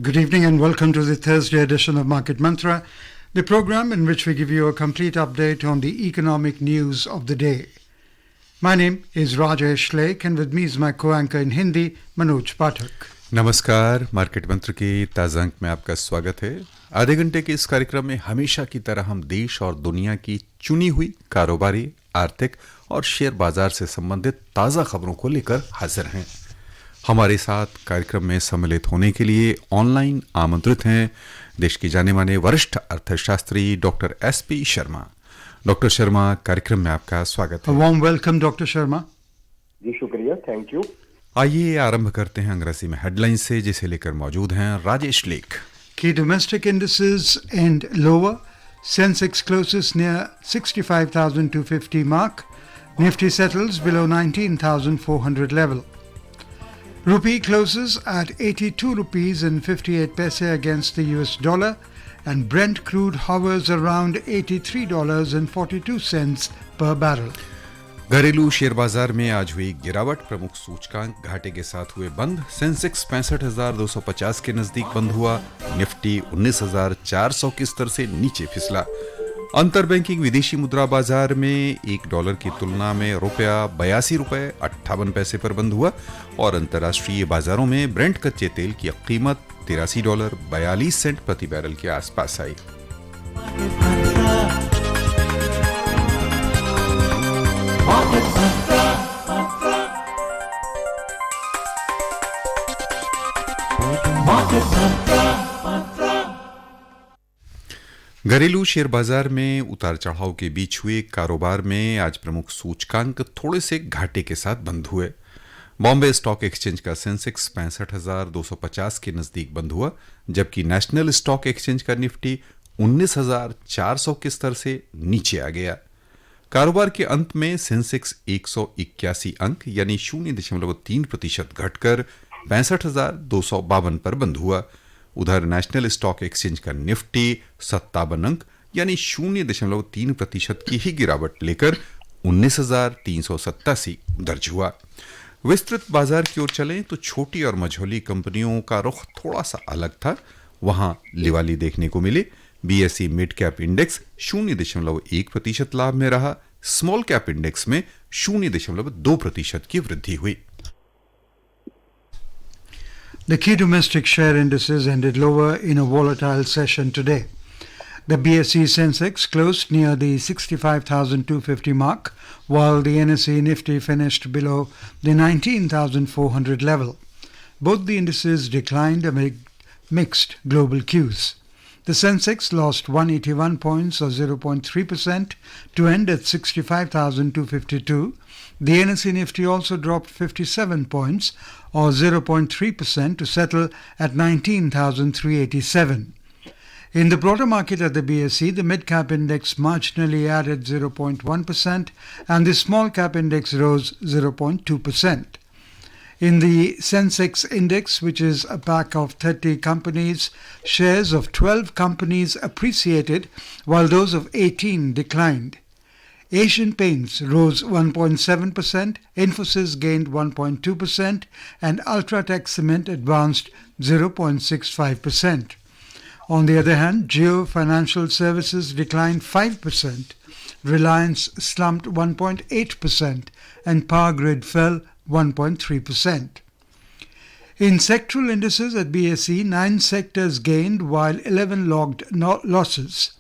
Good evening and welcome to the Thursday edition of Market Mantra, the program in which we give you a complete update on the economic news of the day. My name is Rajesh Lake and with me is my co-anchor in Hindi, Manoj Pathak. नमस्कार, market मंत्र के ताज़ा अंक में आपका स्वागत है। आधे घंटे के इस कार्यक्रम में हमेशा की तरह हम देश और दुनिया की चुनी हुई कारोबारी, आर्थिक और शेयर बाजार से संबंधित ताज़ा खबरों को लेकर हाजिर हैं। हमारे साथ कार्यक्रम में सम्मिलित होने के लिए ऑनलाइन आमंत्रित हैं देश के जाने माने वरिष्ठ अर्थशास्त्री doctor SP Sharma. Doctor Sharma, कार्यक्रम में आपका स्वागत है। warm welcome, Dr. Sharma. जी शुक्रिया, थैंक यू। आइए आरंभ करते हैं अंग्रेजी में हेडलाइन से, जिसे लेकर मौजूद हैं राजेश लेख। Key domestic indices end lower. Sensex closes near 65,250 mark. Nifty settles below 19,400 level. Rupee closes at 82 rupees and 58 paise against the US dollar, and Brent crude hovers around $83.42 per barrel. घरेलू share बाजार में आज हुई गिरावट, प्रमुख सूचकांक घाटे के साथ हुए बंद। सेंसेक्स 65,250 के नजदीक बंद हुआ। निफ्टी 19,400 के स्तर से नीचे फिसला। अंतर बैंकिंग विदेशी मुद्रा बाजार में $1 की तुलना में रुपया 82 रुपए 58 पैसे पर बंद हुआ और अंतर्राष्ट्रीय बाजारों में ब्रेंट कच्चे तेल की कीमत $83.42 प्रति बैरल के आसपास आई। घरेलू शेयर बाजार में उतार चढ़ाव के बीच हुए कारोबार में आज प्रमुख सूचकांक थोड़े से घाटे के साथ बंद हुए। बॉम्बे स्टॉक एक्सचेंज का सेंसेक्स 65,250 के नजदीक बंद हुआ, जबकि नेशनल स्टॉक एक्सचेंज का निफ्टी 19,400 के स्तर से नीचे आ गया। कारोबार के अंत में सेंसेक्स 181 अंक यानी 0.3% घटकर 65,252 पर बंद हुआ। उधर नेशनल स्टॉक एक्सचेंज का निफ्टी 57 अंक यानी 0.3% की ही गिरावट लेकर 19,387 दर्ज हुआ। विस्तृत बाजार की ओर चलें तो छोटी और मझोली कंपनियों का रुख थोड़ा सा अलग था। वहां लिवाली देखने को मिले। बीएसई मिड कैप इंडेक्स 0.1% लाभ में रहा। स्मॉल कैप इंडेक्स में 0.2% की वृद्धि हुई। The key domestic share indices ended lower in a volatile session today. The BSE Sensex closed near the 65,250 mark, while the NSE Nifty finished below the 19,400 level. Both the indices declined amid mixed global cues. The Sensex lost 181 points or 0.3% to end at 65,252. The NSE Nifty also dropped 57 points or 0.3% to settle at 19,387. In the broader market at the BSE, the mid-cap index marginally added 0.1% and the small-cap index rose 0.2%. In the Sensex index, which is a pack of 30 companies, shares of 12 companies appreciated while those of 18 declined. Asian Paints rose 1.7%, Infosys gained 1.2%, and Ultratech Cement advanced 0.65%. On the other hand, Jio Financial Services declined 5%, Reliance slumped 1.8%, and Power Grid fell 1.3%. In sectoral indices at BSE, 9 sectors gained while 11 logged losses.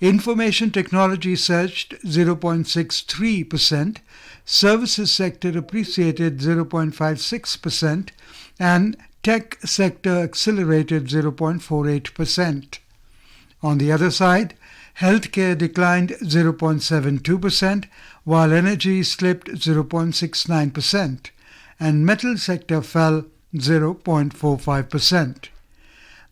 Information technology surged 0.63%, services sector appreciated 0.56%, and tech sector accelerated 0.48%. On the other side, healthcare declined 0.72%, while energy slipped 0.69%, and metal sector fell 0.45%.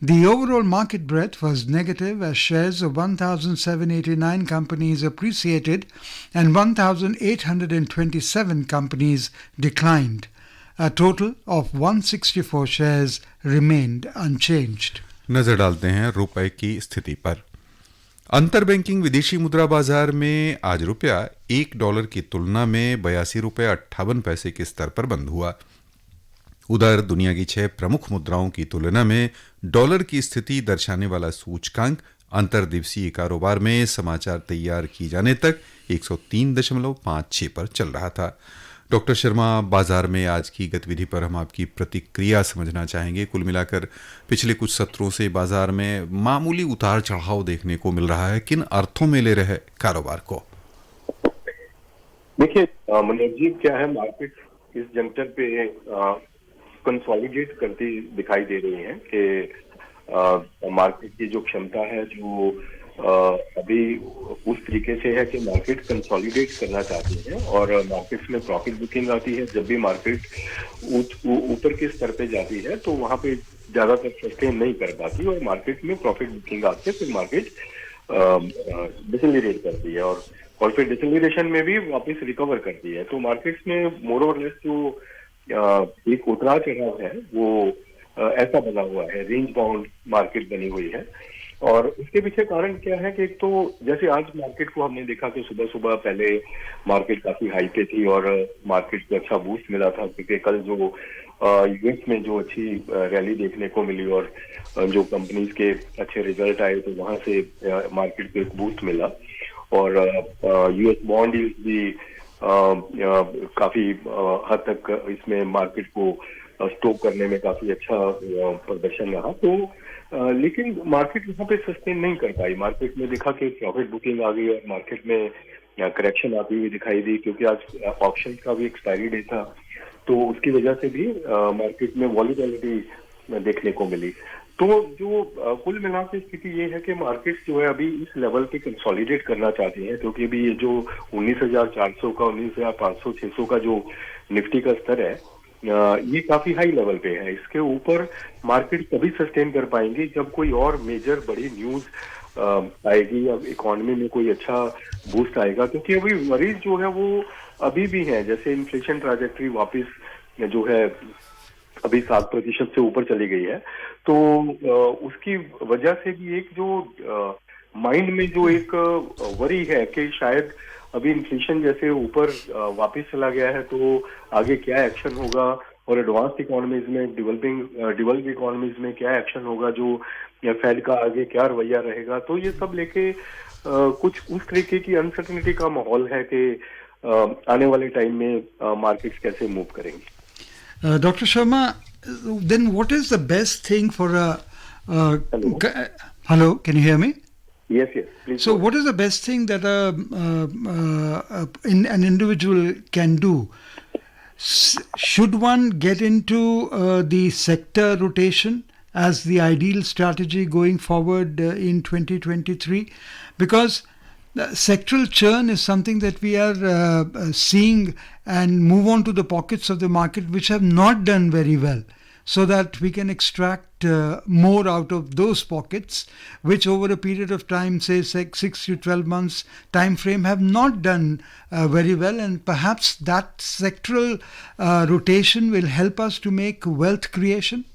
The overall market breadth was negative as shares of 1,789 companies appreciated and 1,827 companies declined. A total of 164 shares remained unchanged. नजर डालते हैं रुपए की स्थिति पर। अंतर banking विदेशी मुद्रा बाजार में आज रुपया $1 की तुलना में 82 रुपए 58 पैसे के स्तर पर बंद हुआ। उधर दुनिया की 6 प्रमुख मुद्राओं की तुलना में डॉलर की स्थिति दर्शाने वाला सूचकांक अंतर्दिवसीय कारोबार में समाचार तैयार किए जाने तक 103.56 पर चल रहा था। डॉक्टर शर्मा, बाजार में आज की गतिविधि पर हम आपकी प्रतिक्रिया समझना चाहेंगे। कुल मिलाकर पिछले कुछ सत्रों से बाजार में मामूली उतार चढ़ाव देखने को मिल रहा है। किन अर्थों में ले रहे कारोबार को? देखिए मनोज जी, क्या है, मार्केट इस जंक्शन पे कंसोलिडेट करती दिखाई दे रही है कि मार्केट की जो क्षमता है जो अभी उस तरीके से है कि मार्केट कंसोलिडेट करना चाहती है और मार्केट्स में प्रॉफिट बुकिंग आती है। जब भी मार्केट ऊपर के स्तर पे जाती है तो वहां पे ज्यादातर सस्टेन नहीं कर पाती और मार्केट में प्रॉफिट बुकिंग आती है, फिर मार्केट डिसलिरेट करती है और फिर डिसलिरेशन में भी वापस रिकवर करती है। तो मार्केट्स में मोर और लेस जो एक उतराव चढ़ाव है वो ऐसा बना हुआ है, रेंज बाउंड मार्केट बनी हुई है। और उसके पीछे कारण क्या है कि एक तो जैसे आज मार्केट को हमने देखा कि सुबह सुबह पहले मार्केट काफी हाई पे थी और मार्केट को अच्छा बूस्ट मिला था क्योंकि कल जो यूएस में जो अच्छी रैली देखने को मिली और जो कंपनीज के अच्छे रिजल्ट आए तो वहां से मार्केट को एक बूस्ट मिला और यूएस बॉन्ड भी काफी हद तक इसमें मार्केट को स्टॉक करने में काफी अच्छा प्रदर्शन रहा। तो लेकिन मार्केट यहाँ पे सस्टेन नहीं कर पाई। मार्केट में देखा कि प्रॉफिट बुकिंग आ गई और मार्केट में करेक्शन आती हुई दिखाई दी क्योंकि आज ऑप्शन का भी एक्सपायरी डे था, तो उसकी वजह से भी मार्केट में वॉलीटिलिटी देखने को मिली। तो जो कुल मिला के स्थिति ये है कि मार्केट्स जो है अभी इस लेवल पे कंसोलिडेट करना चाहती हैं क्योंकि अभी ये जो 19,400 का 19,500 600 का जो निफ्टी का स्तर है ये काफी हाई लेवल पे है। इसके ऊपर मार्केट तभी सस्टेन कर पाएंगे जब कोई और मेजर बड़ी न्यूज आएगी या इकोनॉमी में कोई अच्छा बूस्ट आएगा, क्योंकि अभी वरीज जो है वो अभी भी है। जैसे इन्फ्लेशन ट्रांजैक्टरी वापस जो है अभी 7% से ऊपर चली गई है, तो उसकी वजह से भी एक जो माइंड में जो एक वरी है कि शायद अभी इन्फ्लेशन जैसे ऊपर वापस चला गया है तो आगे क्या एक्शन होगा और एडवांस्ड इकोनॉमीज में डेवलप इकोनॉमीज में क्या एक्शन होगा, जो फेड का आगे क्या रवैया रहेगा। तो ये सब लेके कुछ उस तरीके की अनसर्टेनिटी का माहौल है कि आने वाले टाइम में मार्केट्स कैसे मूव करेंगे। Dr. Sharma, then what is the best thing for a... hello, can you hear me? Yes, please. So what is the best thing that an individual can do? Should one get into the sector rotation as the ideal strategy going forward in 2023? Because the sectoral churn is something that we are seeing, and move on to the pockets of the market which have not done very well, so that we can extract more out of those pockets which over a period of time, say 6 to 12 months time frame, have not done very well, and perhaps that sectoral rotation will help us to make wealth creation.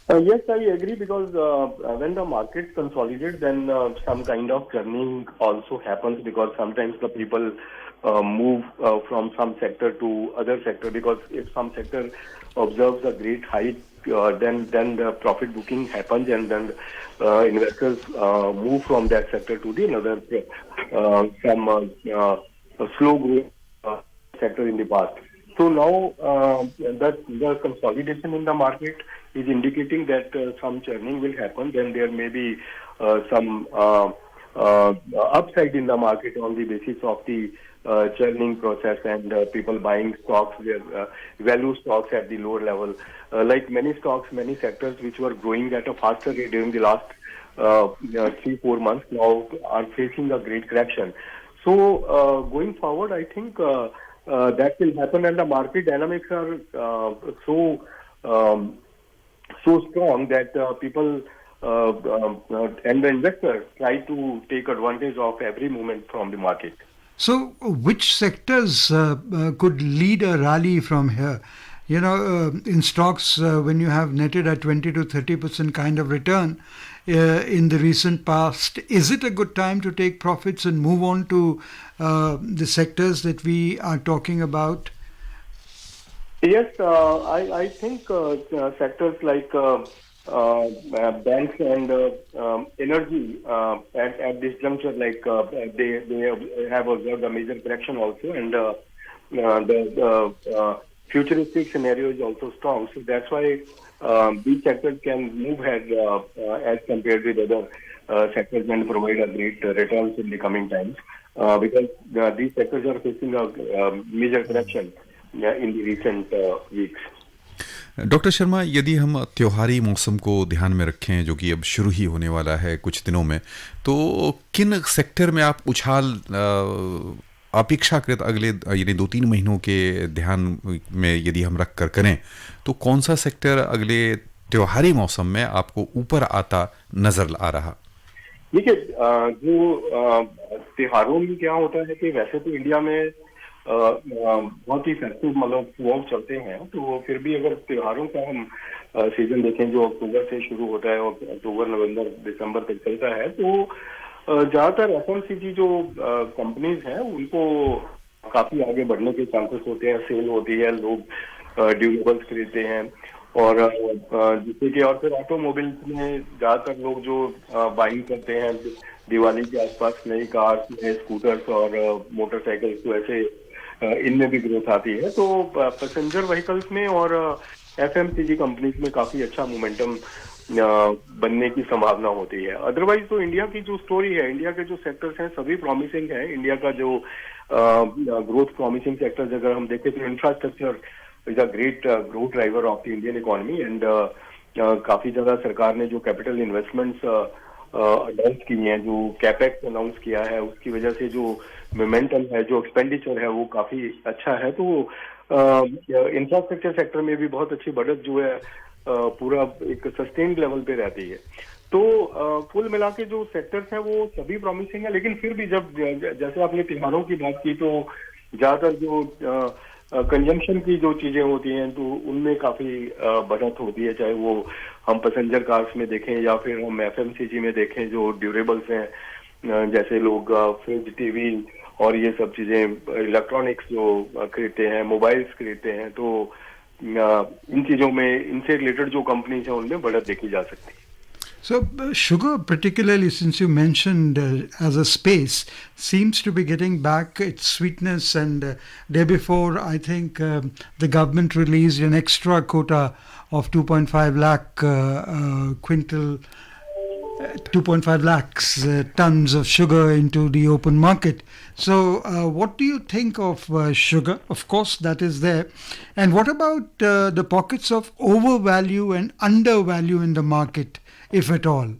Yes, I agree, because when the market consolidates, then some kind of churning also happens, because sometimes the people move from some sector to other sector, because if some sector observes a great height, then the profit booking happens, and then investors move from that sector to the another slow growth sector in the past. So now the consolidation in the market is indicating that some churning will happen. Then there may be some upside in the market on the basis of the churning process, and people buying stocks, value stocks at the lower level. Like many stocks, many sectors which were growing at a faster rate during the last 3-4 months now are facing a great correction. So going forward, I think that will happen, and the market dynamics are so strong that people and the investors try to take advantage of every movement from the market. So, which sectors could lead a rally from here? You know, in stocks, when you have netted a 20 to 30% kind of return in the recent past, is it a good time to take profits and move on to the sectors that we are talking about? Yes, I think sectors like banks and energy at this juncture, like they have observed a major correction also, and the futuristic scenario is also strong. So that's why these sectors can move ahead as compared with other sectors and provide a great returns in the coming times because these sectors are facing a major correction in the recent weeks. Doctor Sharma, यदि हम त्योहारी मौसम को ध्यान में रखें जो कि अब शुरू ही होने वाला है कुछ दिनों में, तो किन सेक्टर में आप उछाल अपेक्षाकृत अगले यानी 2-3 महीनों के ध्यान में यदि हम रख कर करें, तो कौन सा सेक्टर अगले त्योहारी मौसम में आपको ऊपर आता नजर आ रहा? देखिए, जो त्योहारों में क्या होता है कि वैसे तो इंडिया में बहुत ही फेस्टिव मतलब फ्लो चलते हैं, तो फिर भी अगर त्योहारों का हम सीजन देखें जो अक्टूबर से शुरू होता है और अक्टूबर नवंबर दिसंबर तक चलता है, तो ज्यादातर एफएमसीजी जो कंपनीज हैं उनको काफी आगे बढ़ने के चांसेस होते हैं, सेल होती है, लोग ड्यूरेबल्स खरीदते हैं और जिससे कि और फिर ऑटोमोबाइल्स में ज्यादातर लोग जो बाइंग करते हैं दिवाली के आसपास नई कार्स, नए स्कूटर्स और मोटरसाइकिल्स, तो ऐसे इनमें भी ग्रोथ आती है। तो पैसेंजर व्हीकल्स में और एफएमसीजी कंपनीज में काफी अच्छा मोमेंटम बनने की संभावना होती है। अदरवाइज तो इंडिया की जो स्टोरी है, इंडिया के जो सेक्टर्स हैं सभी प्रॉमिसिंग है। इंडिया का जो ग्रोथ प्रॉमिसिंग सेक्टर्स अगर हम देखें तो infrastructure is a great growth driver of the Indian economy and काफी ज्यादा सरकार ने जो कैपिटल इन्वेस्टमेंट्स अनाउंस की हैं, जो कैपेक्स अनाउंस किया है, उसकी वजह से जो मोमेंटम है, जो एक्सपेंडिचर है वो काफी अच्छा है। तो इंफ्रास्ट्रक्चर सेक्टर में भी बहुत अच्छी बढ़त जो है पूरा एक सस्टेन्ड लेवल पे रहती है। तो कुल मिला के जो सेक्टर्स हैं वो सभी प्रॉमिसिंग है, लेकिन फिर भी जब जैसे आपने त्योहारों की बात की तो ज्यादातर जो कंजम्पशन की जो चीजें होती हैं तो उनमें काफी बढ़त होती है, चाहे वो हम पैसेंजर कार्स में देखें या फिर हम एफएमसीजी में देखें, जो ड्यूरेबल्स हैं जैसे लोग फ्रिज, टीवी और ये सब चीजें, इलेक्ट्रॉनिक्स जो खरीदते हैं, मोबाइल्स खरीदते हैं, तो इन चीजों में इनसे रिलेटेड जो कंपनीज हैं उनमें बढ़त देखी जा सकती है। So, sugar, particularly since you mentioned as a space, seems to be getting back its sweetness. And day before, I think the government released an extra quota of 2.5 lakh quintal, 2.5 lakhs tons of sugar into the open market. So, what do you think of sugar? Of course, that is there. And what about the pockets of overvalue and undervalue in the market, if at all?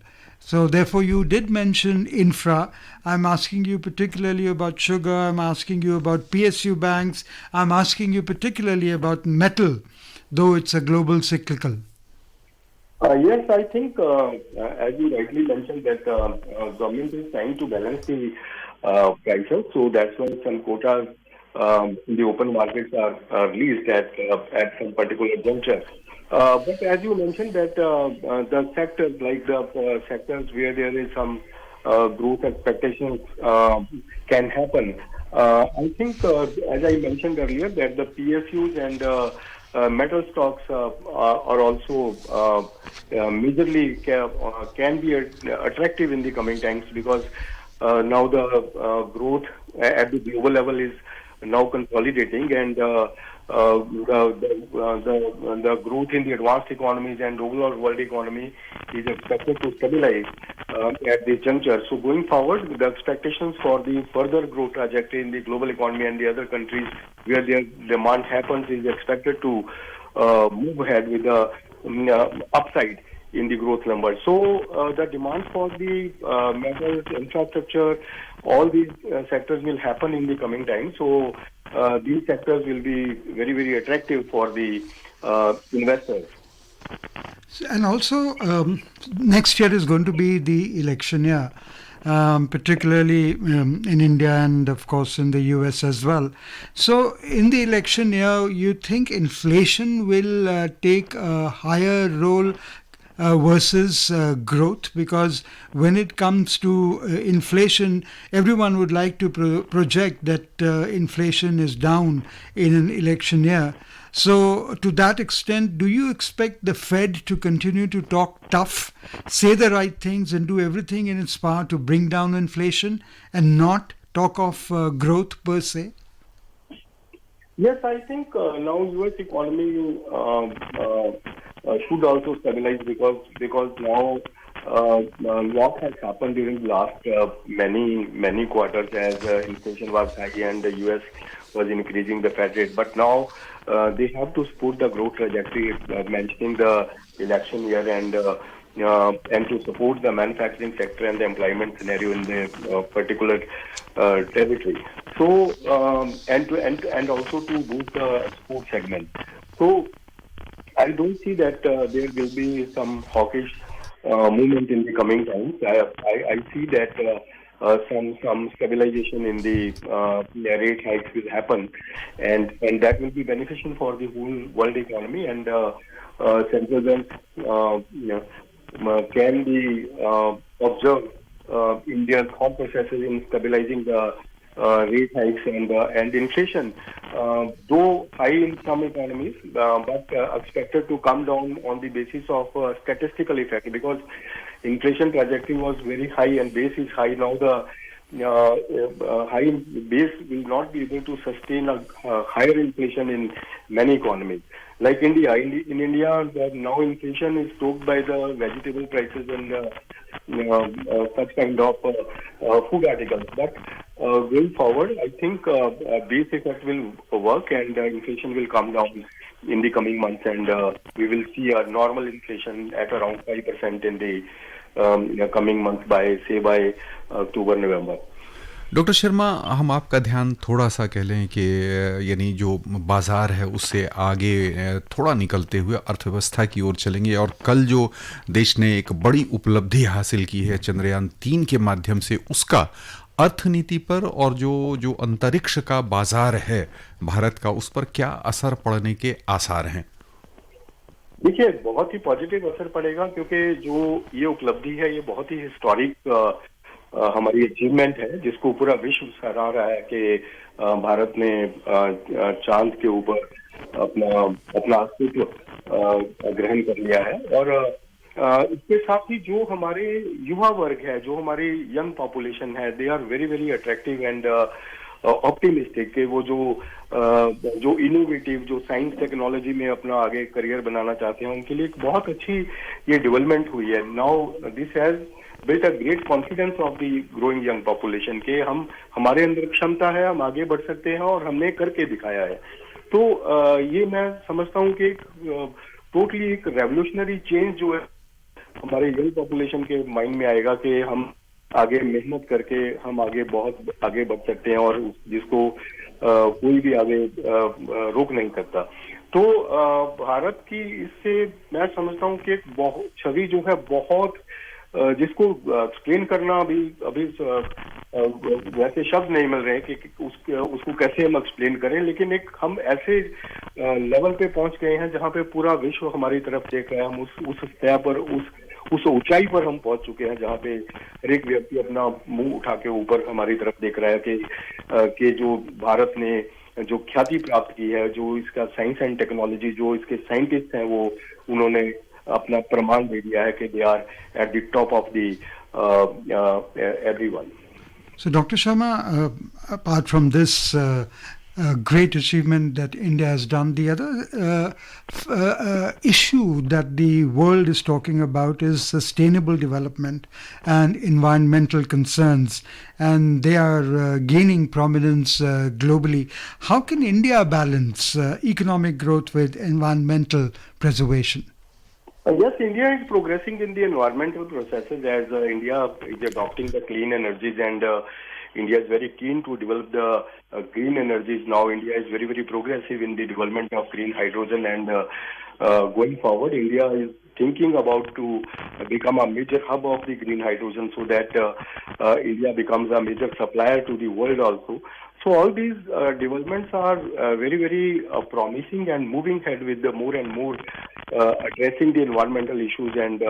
So therefore you did mention infra. I'm asking you particularly about sugar. I'm asking you about PSU banks. I'm asking you particularly about metal, though it's a global cyclical. Yes, I think as you rightly mentioned that government is trying to balance the prices, so that's why some quotas in the open markets are released at some particular juncture. But as you mentioned that the sectors like the sectors where there is some growth expectations can happen. I think as I mentioned earlier that the PSUs and metal stocks are also majorly can be attractive in the coming times because now the growth at the global level is now consolidating and the growth in the advanced economies and overall world economy is expected to stabilize at this juncture. So going forward, the expectations for the further growth trajectory in the global economy and the other countries where their demand happens is expected to move ahead with the upside in the growth numbers. So the demand for the metals, infrastructure, all these sectors will happen in the coming time. So these sectors will be very, very attractive for the investors. And also, next year is going to be the election year, particularly in India and, of course, in the US as well. So, in the election year, you think inflation will take a higher role versus growth? Because when it comes to inflation, everyone would like to project that inflation is down in an election year. So, to that extent, do you expect the Fed to continue to talk tough, say the right things, and do everything in its power to bring down inflation and not talk of growth per se? Yes, I think now U.S. economy should also stabilize because now lot has happened during the last many quarters as inflation was high and the U.S. was increasing the Fed rate. But now they have to support the growth trajectory, mentioning the election year and to support the manufacturing sector and the employment scenario in the particular territory. So and also to boost the export segment. So I don't see that there will be some hawkish movement in the coming times. I see that some stabilization in the rate hikes will happen, and that will be beneficial for the whole world economy. And central banks can be observe India's thought processes in stabilizing the rate hikes and inflation, though high in some economies, but expected to come down on the basis of statistical effect because inflation trajectory was very high and base is high. Now the high base will not be able to sustain a higher inflation in many economies. Like India, in India, now inflation is stoked by the vegetable prices and such kind of food articles. But going forward, I think base effect will work and inflation will come down in the coming months, and we will see a normal inflation at around 5% in the coming months by October, November. Doctor Sharma, हम आपका ध्यान थोड़ा सा कह लें कि यानी जो बाज़ार है उससे आगे थोड़ा निकलते हुए अर्थव्यवस्था की ओर चलेंगे। और कल जो देश ने एक बड़ी उपलब्धि हासिल की है चंद्रयान-3 के माध्यम से, उसका अर्थनीति पर और जो अंतरिक्ष का बाज़ार है भारत का, उस पर क्या असर पड़ने के आसार हैं? देखिए, बहुत ही पॉजिटिव असर पड़ेगा क्योंकि जो ये उपलब्धि है ये बहुत ही हिस्टोरिक हमारी अचीवमेंट है, जिसको पूरा विश्व सराह रहा है कि भारत ने चांद के ऊपर अपना अस्तित्व ग्रहण कर लिया है। और इसके साथ ही जो हमारे युवा वर्ग है, जो हमारी यंग पॉपुलेशन है, they are very very attractive and optimistic कि वो जो इनोवेटिव, जो साइंस टेक्नोलॉजी में अपना आगे करियर बनाना चाहते हैं, उनके लिए एक बहुत अच्छी ये डेवलपमेंट हुई है। Now this has built a great confidence of the growing young population के हमारे अंदर क्षमता है, हम आगे बढ़ सकते हैं और हमने करके दिखाया है। तो ये मैं समझता हूँ कि टोटली एक रेवोल्यूशनरी चेंज जो है हमारे यंग पॉपुलेशन के माइंड में आएगा कि हम आगे मेहनत करके हम आगे बहुत आगे बढ़ सकते हैं और जिसको कोई भी आगे रोक नहीं सकता। तो भारत की इससे मैं समझता हूँ कि एक छवि जो है बहुत जिसको एक्सप्लेन करना अभी वैसे शब्द नहीं मिल रहे हैं कि उसको कैसे हम एक्सप्लेन करें, लेकिन एक हम ऐसे लेवल पे पहुंच गए हैं जहां पे पूरा विश्व हमारी तरफ देख रहा है। हम उस स्तर पर उस ऊंचाई पर हम पहुंच चुके हैं जहां पे हर एक व्यक्ति अपना मुंह उठा के ऊपर हमारी तरफ देख रहा है कि जो भारत ने जो ख्याति प्राप्त की है, जो इसका साइंस एंड टेक्नोलॉजी, जो इसके साइंटिस्ट हैं, वो उन्होंने अपना प्रमाण दे दिया है कि they are at the top of the everyone. So, Dr. Sharma, apart from this great achievement that India has done, the other issue that the world is talking about is sustainable development and environmental concerns, and they are gaining prominence globally. How can India balance economic growth with environmental preservation? Yes, India is progressing in the environmental processes as India is adopting the clean energies, and India is very keen to develop the green energies. Now India is very, very progressive in the development of green hydrogen, and going forward, India is thinking about to become a major hub of the green hydrogen so that India becomes a major supplier to the world also. So all these developments are very, very promising and moving ahead with the more and more addressing the environmental issues and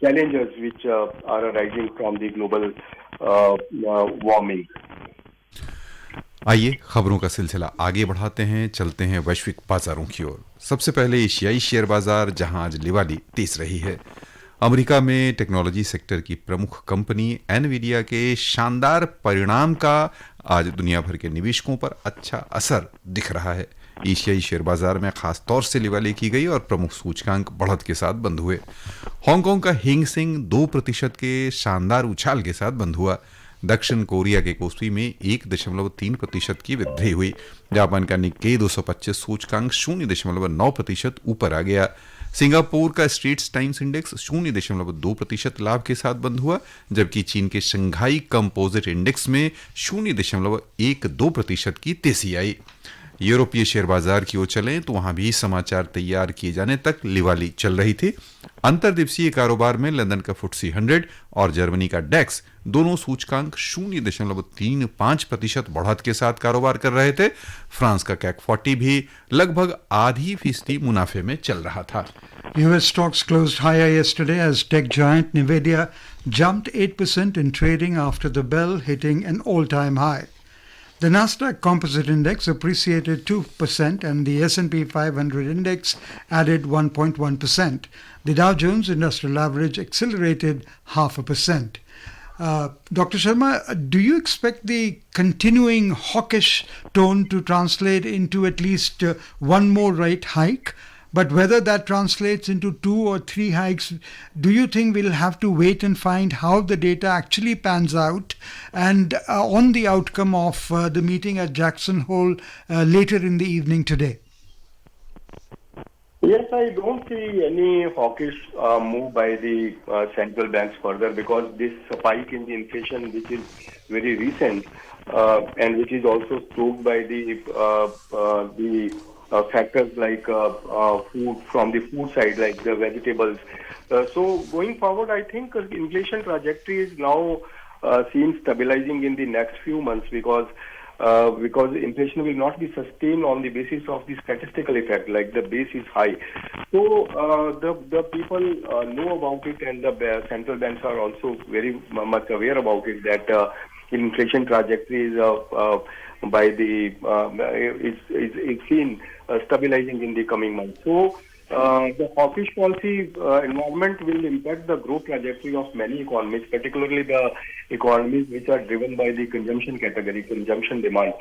challenges which are arising from the global warming. आइए खबरों का सिलसिला आगे बढ़ाते हैं, चलते हैं वैश्विक बाजारों की ओर। सबसे पहले एशियाई शेयर बाजार, जहां आज लिवाली तेज रही है। अमेरिका में टेक्नोलॉजी सेक्टर की प्रमुख कंपनी एनवीडिया के शानदार परिणाम का आज दुनिया भर के निवेशकों पर अच्छा असर दिख रहा है। एशियाई शेयर बाजार में खास तौर से लिवाली की गई और प्रमुख सूचकांक बढ़त के साथ बंद हुए। हांगकांग का हिंग सेंग 2% के शानदार उछाल के साथ बंद हुआ। दक्षिण कोरिया के कोस्पी में 1.3% की वृद्धि हुई। जापान का निक्केई 225 सूचकांक 0.9% ऊपर आ गया। सिंगापुर का स्ट्रेट्स टाइम्स इंडेक्स 0.2% लाभ के साथ बंद हुआ, जबकि चीन के शंघाई कंपोजिट इंडेक्स में 0.12% की तेजी आई। यूरोपीय शेयर बाजार की ओर चलें तो वहां भी समाचार तैयार किए जाने तक लिवाली चल रही थी। अंतर्दिवसीय कारोबार में लंदन का FTSE 100 और जर्मनी का डेक्स दोनों सूचकांक 0.35% बढ़त के साथ कारोबार कर रहे थे। फ्रांस का CAC 40 भी लगभग आधी फीसदी मुनाफे में चल रहा था। US stocks closed higher yesterday as tech giant Nvidia jumped 8% in trading after the bell, hitting an all-time high. The Nasdaq Composite Index appreciated 2% and the S&P 500 Index added 1.1%. The Dow Jones Industrial Average accelerated 0.5%. Dr. Sharma, do you expect the continuing hawkish tone to translate into at least one more rate hike? But whether that translates into 2 or 3 hikes, do you think we'll have to wait and find how the data actually pans out and on the outcome of the meeting at Jackson Hole later in the evening today? Yes, I don't see any hawkish move by the central banks further, because this spike in the inflation, which is very recent and which is also stoked by the factors like food, from the food side, like the vegetables. So going forward, I think inflation trajectory is now seen stabilizing in the next few months, because inflation will not be sustained on the basis of the statistical effect, like the base is high. So the people know about it, and the central banks are also very much aware about it, that inflation trajectory is is seen stabilizing in the coming months. So the hawkish policy environment will impact the growth trajectory of many economies, particularly the economies which are driven by the consumption category, consumption demand.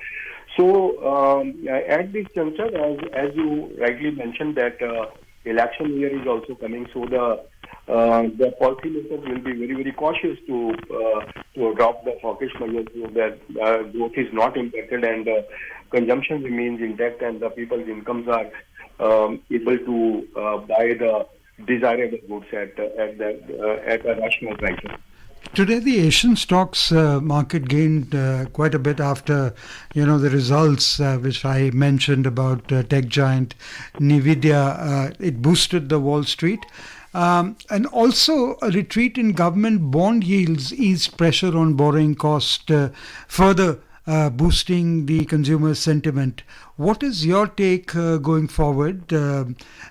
So at this juncture, as you rightly mentioned, that election year is also coming, so the policymakers will be very, very cautious to adopt the hawkish measures, so that growth is not impacted and consumption remains intact, and the people's incomes are able to buy the desirable goods at a rational price. Today, the Asian stocks market gained quite a bit after, the results which I mentioned about tech giant Nvidia. It boosted the Wall Street. And also a retreat in government bond yields eased pressure on borrowing cost, further boosting the consumer sentiment. What is your take going forward?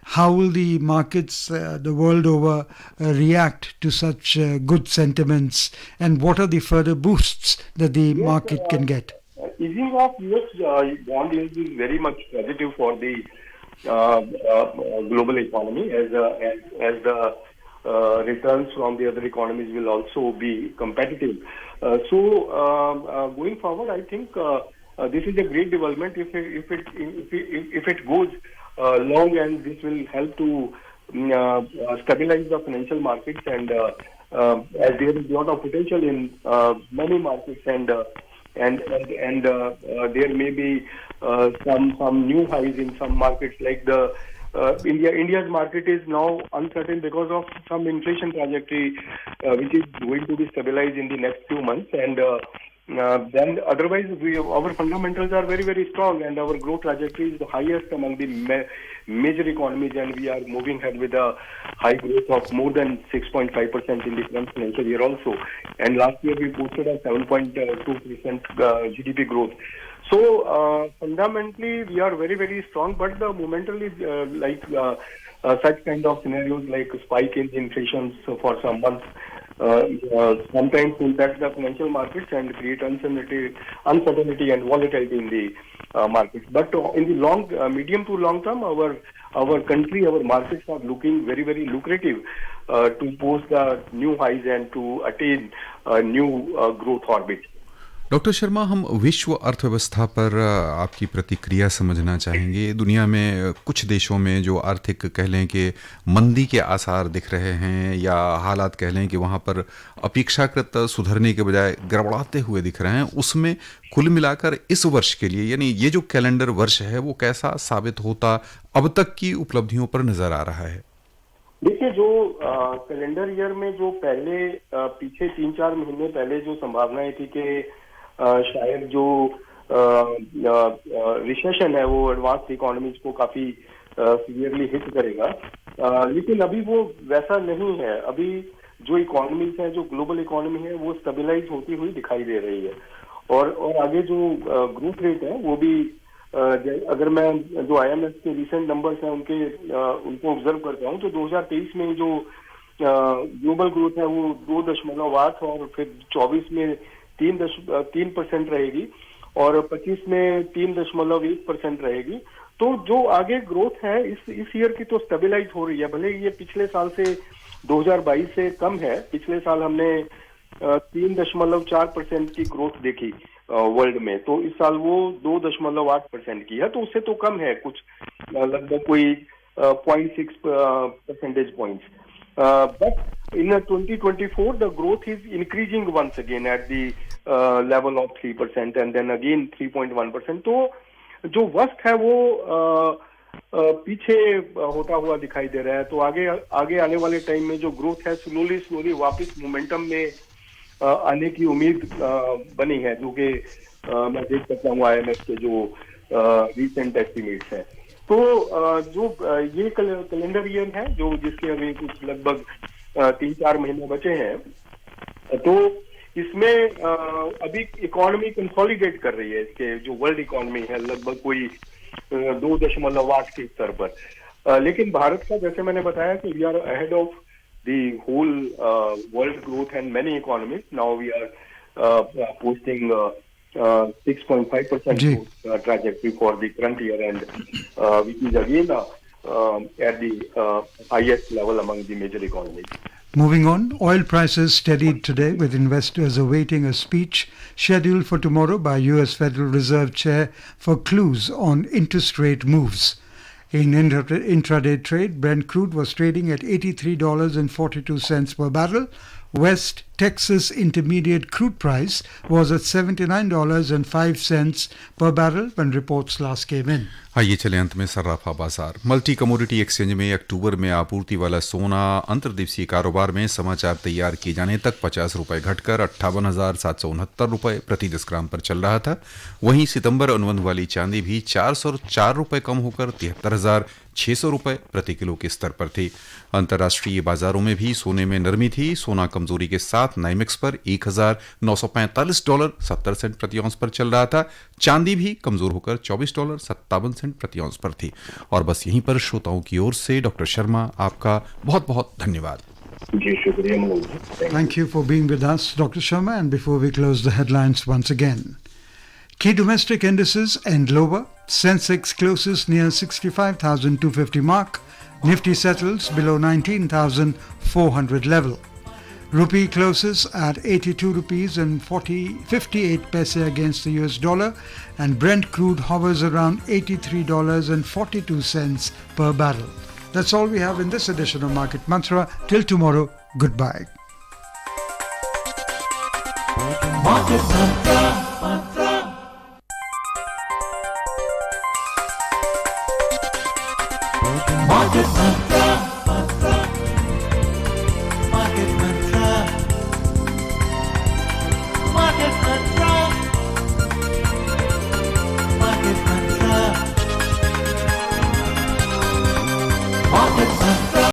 How will the markets the world over react to such good sentiments, and what are the further boosts that the market can get? Easing of US bond yields is very much positive for the global economy, as the returns from the other economies will also be competitive. So going forward, I think this is a great development if it goes long, and this will help to stabilize the financial markets, and as there is a lot of potential in many markets, and there may be some new highs in some markets, like the India's market is now uncertain because of some inflation trajectory which is going to be stabilized in the next few months, and then otherwise our fundamentals are very, very strong, and our growth trajectory is the highest among the major economies, and we are moving ahead with a high growth of more than 6.5% in the current financial year also, and last year we posted a 7.2% GDP growth. So fundamentally we are very, very strong, but the momentarily such kind of scenarios like spike in inflation for some months sometimes impact the financial markets and create uncertainty and volatility in the markets. But in the medium to long term, our country, our markets are looking very, very lucrative to post the new highs and to attain new growth orbit. Doctor Sharma, हम विश्व अर्थव्यवस्था पर आपकी प्रतिक्रिया समझना चाहेंगे। दुनिया में कुछ देशों में जो आर्थिक कह लें कि मंदी के आसार दिख रहे हैं, या हालात कह लें कि वहाँ पर अपेक्षाकृत सुधरने के बजाय गड़बड़ाते हुए दिख रहे हैं, उसमें कुल मिलाकर इस वर्ष के लिए, यानी ये जो कैलेंडर वर्ष है, वो कैसा साबित होता अब तक की उपलब्धियों पर नजर आ रहा है? देखिए, जो कैलेंडर ईयर में जो पहले पीछे 3-4 महीने पहले जो संभावनाएं थी कि शायद जो रिसेशन है वो एडवांस इकोनॉमीज को काफी सीवियरली हिट करेगा, लेकिन अभी वो वैसा नहीं है। अभी जो इकोनॉमीज है, जो ग्लोबल इकोनॉमी है, वो स्टेबलाइज होती हुई दिखाई दे रही है। और आगे जो ग्रोथ रेट है वो भी, अगर मैं जो IMF के रिसेंट नंबर्स हैं उनको ऑब्जर्व करता हूँ, तो 2023 में जो ग्लोबल ग्रोथ है वो 2.8 और फिर 24 में 3% रहेगी और 25 में 3.1% रहेगी। तो जो आगे ग्रोथ है इस ईयर की तो स्टेबलाइज हो रही है। भले ये पिछले साल से 2022 से कम है। पिछले साल हमने 3.4% की ग्रोथ देखी वर्ल्ड में, तो इस साल वो 2.8% की है, तो उससे तो कम है कुछ, लगभग कोई 0.6 percentage points. But in 2024, the growth is increasing once again at the level of 3% and then again 3.1%. तो जो वर्स्ट है वो पीछे होता हुआ दिखाई दे रहा है। तो आगे आने वाले टाइम में जो ग्रोथ है स्लोली वापस मोमेंटम में आने की उम्मीद बनी है, जो कि मैं देख सकता हूँ IMF के जो रिसेंट एस्टिमेट्स हैं। तो जो ये कैलेंडर ईयर है जो जिसके अभी कुछ लगभग 3-4 महीने बचे हैं, तो इसमें अभी इकोनॉमी कंसोलिडेट कर रही है। इसके जो वर्ल्ड इकोनॉमी है लगभग कोई 2.8 के स्तर पर, लेकिन भारत का, जैसे मैंने बताया कि we are ahead of the whole world growth and many economies. Now we are posting 6.5% trajectory for the current year, and which is again at the highest level among the major economies. Moving on, oil prices steadied today with investors awaiting a speech scheduled for tomorrow by US Federal Reserve Chair for clues on interest rate moves. In intraday trade, Brent crude was trading at $83.42 per barrel. West Texas Intermediate crude price was at $79.05 per barrel when reports last came in. आइए चले अंत में सर्राफा बाजार। Multi commodity exchange में अक्टूबर में आपूर्ति वाला सोना अंतर्देशीय कारोबार में समाचार तैयार किए जाने तक 50 रुपए घटकर 58,769 रुपए प्रति 10 ग्राम पर चल रहा था। वहीं सितंबर अनुबंध वाली चांदी भी 404 रुपए कम होकर 73,600 रुपए प्रति किलो के स्तर पर थी। अंतर्राष्ट्रीय बाजारों में भी सोने में नरमी थी। सोना कमजोरी के साथ नाइमेक्स पर $1,945.70 प्रति औंस पर चल रहा था। चांदी भी कमजोर होकर $24.57 प्रति औंस पर थी। और बस यहीं पर श्रोताओं की ओर से डॉक्टर शर्मा आपका बहुत बहुत धन्यवाद। जी शुक्रिया Manoj. Thank you for being with us, Dr. Sharma. And before we close the headlines once again, key domestic indices end lower. Sensex closes near 65,250 mark. Nifty settles below 19,400 level. Rupee closes at 82 rupees and 58 paise against the US dollar, and Brent crude hovers around $83.42 per barrel. That's all we have in this edition of Market Mantra. Till tomorrow, goodbye. Market Mantra. Market Mantra.